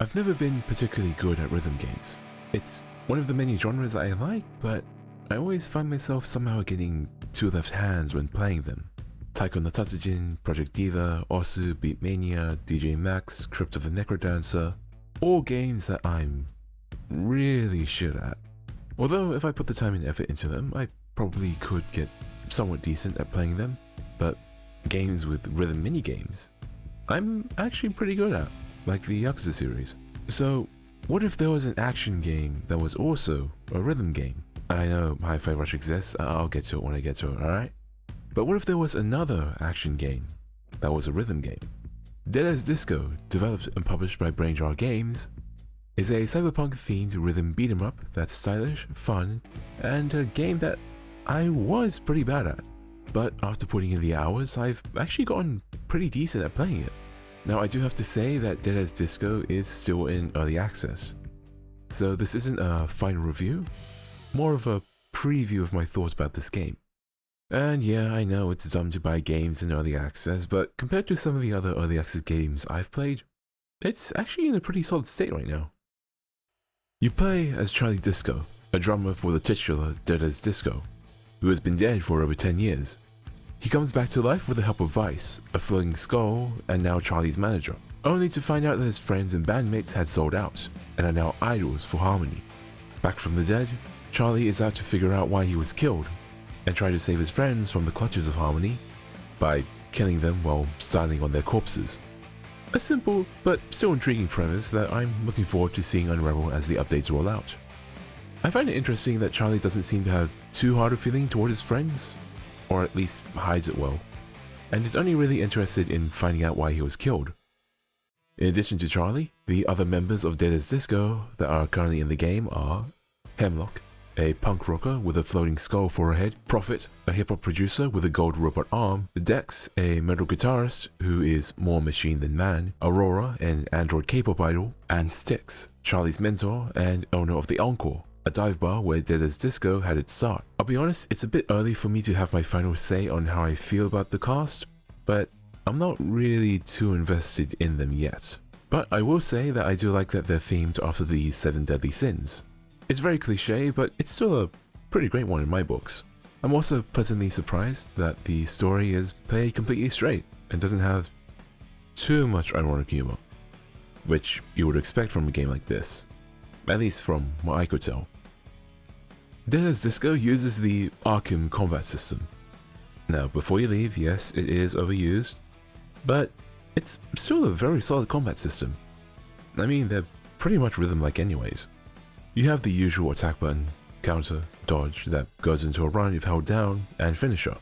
I've never been particularly good at rhythm games. It's one of the many genres I like, but I always find myself somehow getting two left hands when playing them. Taiko no Tatsujin, Project Diva, Osu, Beatmania, DJ Max, Crypt of the Necrodancer, all games that I'm really shit at. Although if I put the time and effort into them, I probably could get somewhat decent at playing them, but games with rhythm mini-games, I'm actually pretty good at, like the Yakuza series. So what if there was an action game that was also a rhythm game? I know Hi-Fi Rush exists, I'll get to it when I get to it, alright? But what if there was another action game that was a rhythm game? Dead as Disco, developed and published by Brainjar Games, is a cyberpunk-themed rhythm beat-em-up that's stylish, fun, and a game that I was pretty bad at. But after putting in the hours, I've actually gotten pretty decent at playing it. Now I do have to say that Dead as Disco is still in early access, so this isn't a final review, more of a preview of my thoughts about this game. And yeah, I know it's dumb to buy games in early access, but compared to some of the other early access games I've played, it's actually in a pretty solid state right now. You play as Charlie Disco, a drummer for the titular Dead as Disco, who has been dead for over 10 years. He comes back to life with the help of Vice, a floating skull, and now Charlie's manager, only to find out that his friends and bandmates had sold out, and are now idols for Harmony. Back from the dead, Charlie is out to figure out why he was killed, and try to save his friends from the clutches of Harmony by killing them while styling on their corpses. A simple but still intriguing premise that I'm looking forward to seeing unravel as the updates roll out. I find it interesting that Charlie doesn't seem to have too hard a feeling toward his friends, or at least hides it well, and is only really interested in finding out why he was killed. In addition to Charlie, the other members of Dead as Disco that are currently in the game are Hemlock, a punk rocker with a floating skull for a head, Prophet, a hip-hop producer with a gold robot arm, Dex, a metal guitarist who is more machine than man, Aurora, an android K-pop idol, and Styx, Charlie's mentor and owner of the Encore, a dive bar where Dead as Disco had its start. I'll be honest, it's a bit early for me to have my final say on how I feel about the cast, but I'm not really too invested in them yet. But I will say that I do like that they're themed after the 7 deadly sins. It's very cliche, but it's still a pretty great one in my books. I'm also pleasantly surprised that the story is played completely straight and doesn't have too much ironic humor, which you would expect from a game like this, at least from what I could tell. Dead as Disco uses the Arkham combat system. Now, before you leave, yes, it is overused, but it's still a very solid combat system. I mean, they're pretty much rhythm-like anyways. You have the usual attack button, counter, dodge that goes into a run if held down, and finisher.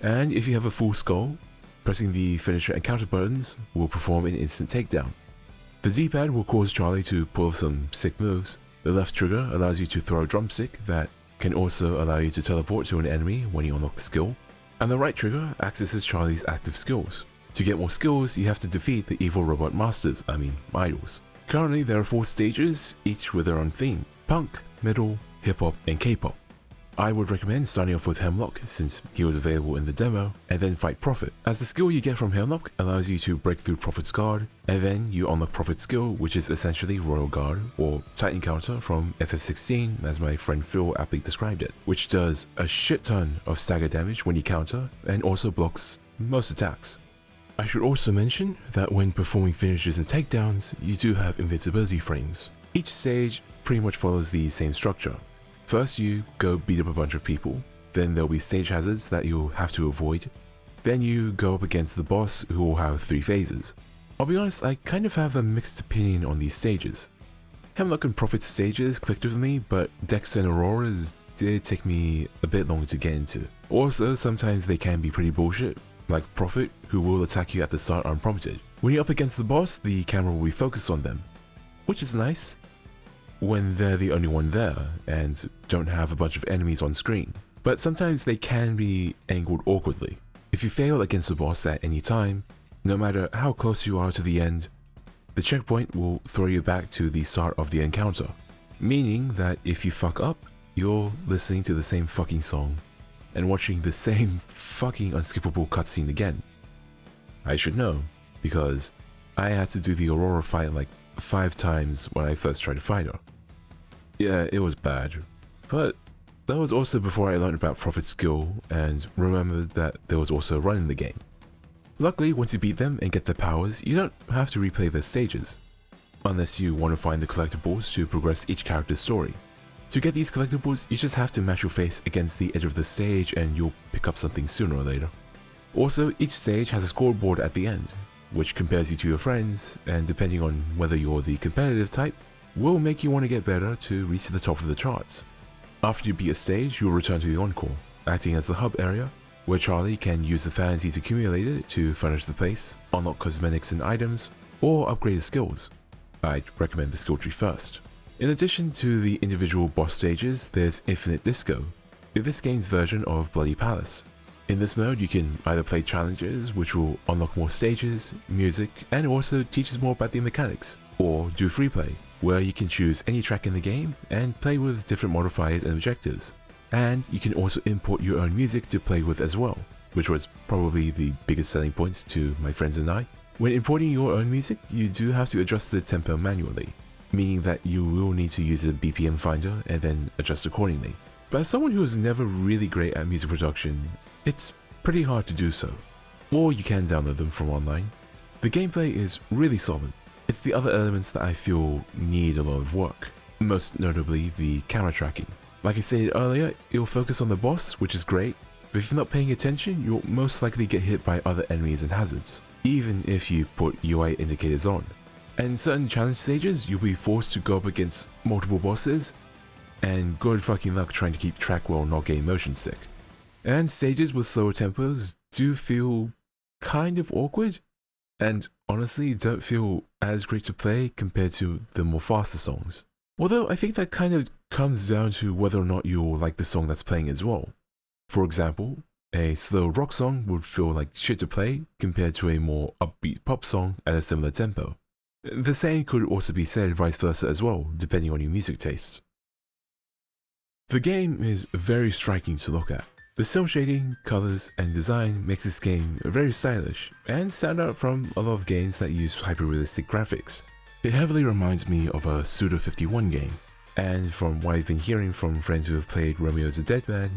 And if you have a full skull, pressing the finisher and counter buttons will perform an instant takedown. The D-pad will cause Charlie to pull some sick moves. The left trigger allows you to throw a drumstick that can also allow you to teleport to an enemy when you unlock the skill. And the right trigger accesses Charlie's active skills. To get more skills, you have to defeat the evil robot masters, idols. Currently there are 4 stages, each with their own theme: punk, metal, hip-hop, and K-pop. I would recommend starting off with Hemlock since he was available in the demo, and then fight Prophet, as the skill you get from Hemlock allows you to break through Prophet's guard, and then you unlock Prophet's skill, which is essentially Royal Guard, or Titan Counter from FF16 as my friend Phil aptly described it, which does a shit ton of stagger damage when you counter, and also blocks most attacks. I should also mention that when performing finishes and takedowns, you do have invincibility frames. Each stage pretty much follows the same structure. First you go beat up a bunch of people, then there'll be stage hazards that you'll have to avoid, then you go up against the boss who will have 3 phases. I'll be honest, I kind of have a mixed opinion on these stages. Hemlock and Prophet's stages clicked with me, but Dex and Aurora's did take me a bit longer to get into. Also, sometimes they can be pretty bullshit, like Prophet, who will attack you at the start unprompted. When you're up against the boss, the camera will be focused on them, which is nice when they're the only one there and don't have a bunch of enemies on screen. But sometimes they can be angled awkwardly. If you fail against the boss at any time, no matter how close you are to the end, the checkpoint will throw you back to the start of the encounter, meaning that if you fuck up, you're listening to the same fucking song and watching the same fucking unskippable cutscene again. I should know, because I had to do the Aurora fight like 5 times when I first tried to fight her. Yeah, it was bad, but that was also before I learned about Prophet's skill and remembered that there was also a run in the game. Luckily, once you beat them and get their powers, you don't have to replay their stages, unless you want to find the collectibles to progress each character's story. To get these collectibles, you just have to match your face against the edge of the stage and you'll pick up something sooner or later. Also, each stage has a scoreboard at the end, which compares you to your friends, and depending on whether you're the competitive type, will make you want to get better to reach the top of the charts. After you beat a stage, you'll return to the Encore, acting as the hub area, where Charlie can use the fans he's accumulated to furnish the place, unlock cosmetics and items, or upgrade his skills. I'd recommend the skill tree first. In addition to the individual boss stages, there's Infinite Disco, this game's version of Bloody Palace. In this mode, you can either play challenges, which will unlock more stages, music, and also teaches more about the mechanics, or do free play, where you can choose any track in the game and play with different modifiers and objectives. And you can also import your own music to play with as well, which was probably the biggest selling points to my friends and I. When importing your own music, you do have to adjust the tempo manually, meaning that you will need to use a BPM finder and then adjust accordingly. But as someone who is never really great at music production, it's pretty hard to do so, or you can download them from online. The gameplay is really solid. It's the other elements that I feel need a lot of work, most notably the camera tracking. Like I said earlier, it'll focus on the boss, which is great, but if you're not paying attention, you'll most likely get hit by other enemies and hazards, even if you put UI indicators on. And in certain challenge stages, you'll be forced to go up against multiple bosses, and good fucking luck trying to keep track while not getting motion sick. And stages with slower tempos do feel kind of awkward, and honestly don't feel as great to play compared to the more faster songs. Although I think that kind of comes down to whether or not you'll like the song that's playing as well. For example, a slow rock song would feel like shit to play compared to a more upbeat pop song at a similar tempo. The same could also be said vice versa as well, depending on your music tastes. The game is very striking to look at. The cel shading, colors, and design makes this game very stylish and stand out from a lot of games that use hyper-realistic graphics. It heavily reminds me of a Suda 51 game, and from what I've been hearing from friends who have played Romeo's a Dead Man,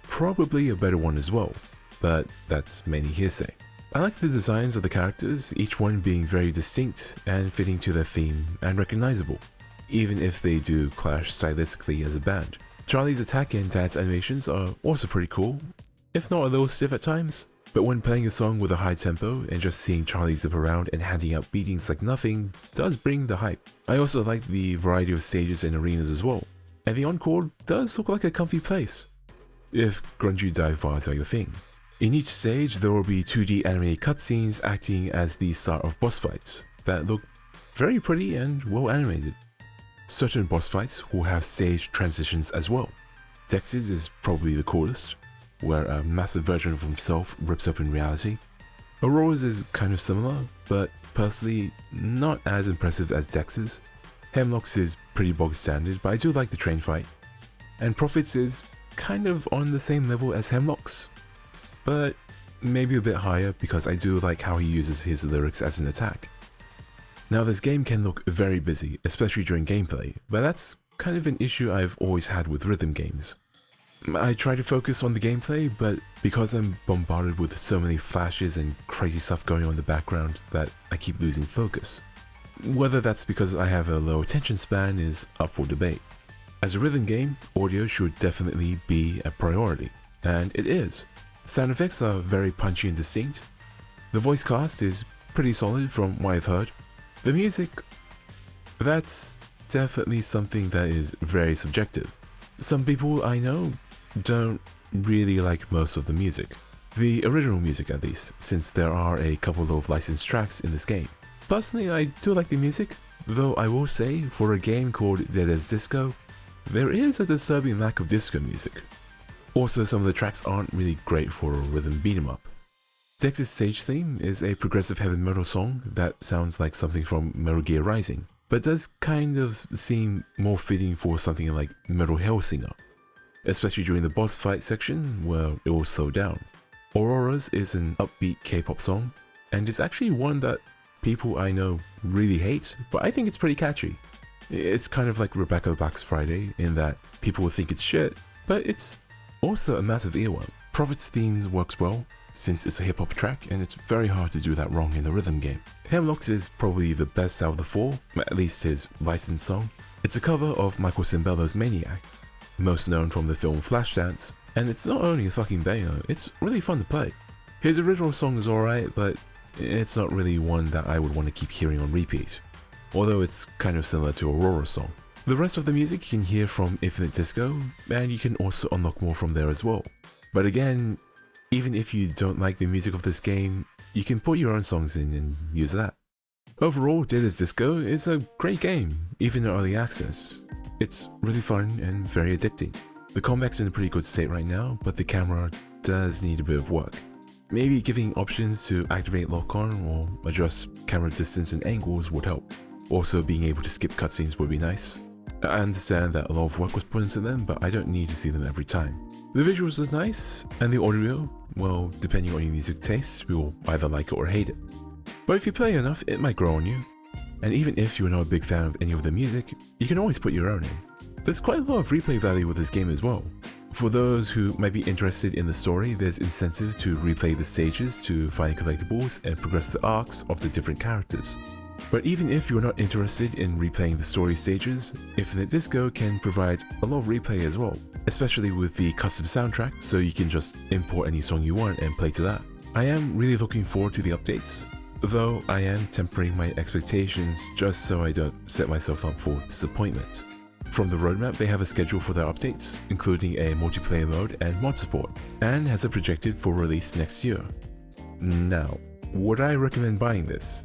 probably a better one as well, but that's mainly hearsay. I like the designs of the characters, each one being very distinct and fitting to their theme and recognizable, even if they do clash stylistically as a band. Charlie's attack and dance animations are also pretty cool, if not a little stiff at times, but when playing a song with a high tempo and just seeing Charlie zip around and handing out beatings like nothing does bring the hype. I also like the variety of stages and arenas as well, and the Encore does look like a comfy place, if grungy dive bars are your thing. In each stage there will be 2D animated cutscenes acting as the start of boss fights that look very pretty and well animated. Certain boss fights will have stage transitions as well. Dex's is probably the coolest, where a massive version of himself rips open reality. Aurora's is kind of similar, but personally not as impressive as Dex's. Hemlock's is pretty bog standard, but I do like the train fight. And Prophet's is kind of on the same level as Hemlock's, but maybe a bit higher because I do like how he uses his lyrics as an attack. Now this game can look very busy, especially during gameplay, but that's kind of an issue I've always had with rhythm games. I try to focus on the gameplay, but because I'm bombarded with so many flashes and crazy stuff going on in the background that I keep losing focus. Whether that's because I have a low attention span is up for debate. As a rhythm game, audio should definitely be a priority, and it is. Sound effects are very punchy and distinct. The voice cast is pretty solid from what I've heard. The music, that's definitely something that is very subjective. Some people I know don't really like most of the music. The original music at least, since there are a couple of licensed tracks in this game. Personally, I do like the music, though I will say, for a game called Dead as Disco, there is a disturbing lack of disco music. Also, some of the tracks aren't really great for a rhythm beat 'em up. Dex's stage theme is a progressive heavy metal song that sounds like something from Metal Gear Rising, but does kind of seem more fitting for something like Metal Hellsinger, especially during the boss fight section where it will slow down. Aurora's is an upbeat K-pop song, and it's actually one that people I know really hate, but I think it's pretty catchy. It's kind of like Rebecca Black's Friday in that people will think it's shit, but it's also a massive earworm. Prophet's theme works well, since it's a hip-hop track and it's very hard to do that wrong in a rhythm game. Hemlocks is probably the best out of the four, at least his licensed song. It's a cover of Michael Cimbello's Maniac, most known from the film Flashdance, and it's not only a fucking banger, it's really fun to play. His original song is alright, but it's not really one that I would want to keep hearing on repeat, although it's kind of similar to Aurora's song. The rest of the music you can hear from Infinite Disco, and you can also unlock more from there as well. But again, even if you don't like the music of this game, you can put your own songs in and use that. Overall, Data's Disco is a great game, even in early access. It's really fun and very addicting. The combat's in a pretty good state right now, but the camera does need a bit of work. Maybe giving options to activate lock-on or adjust camera distance and angles would help. Also, being able to skip cutscenes would be nice. I understand that a lot of work was put into them, but I don't need to see them every time. The visuals are nice, and the audio, well, depending on your music taste, you will either like it or hate it. But if you play enough, it might grow on you. And even if you're not a big fan of any of the music, you can always put your own in. There's quite a lot of replay value with this game as well. For those who might be interested in the story, there's incentives to replay the stages to find collectibles and progress the arcs of the different characters. But even if you're not interested in replaying the story stages, Infinite Disco can provide a lot of replay as well, especially with the custom soundtrack, so you can just import any song you want and play to that. I am really looking forward to the updates, though I am tempering my expectations just so I don't set myself up for disappointment. From the roadmap, they have a schedule for their updates, including a multiplayer mode and mod support, and has it projected for release next year. Now, would I recommend buying this?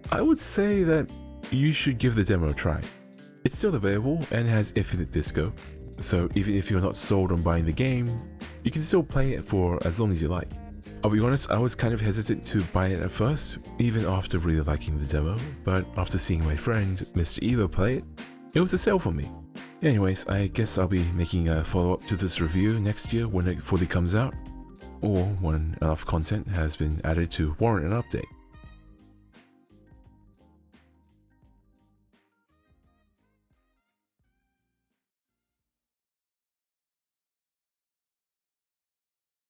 I would say that you should give the demo a try. It's still available and has Infinite Disco, so even if you're not sold on buying the game, you can still play it for as long as you like. I'll be honest, I was kind of hesitant to buy it at first, even after really liking the demo, but after seeing my friend Mr. Evo play it, it was a sale for me. Anyways, I guess I'll be making a follow-up to this review next year when it fully comes out, or when enough content has been added to warrant an update.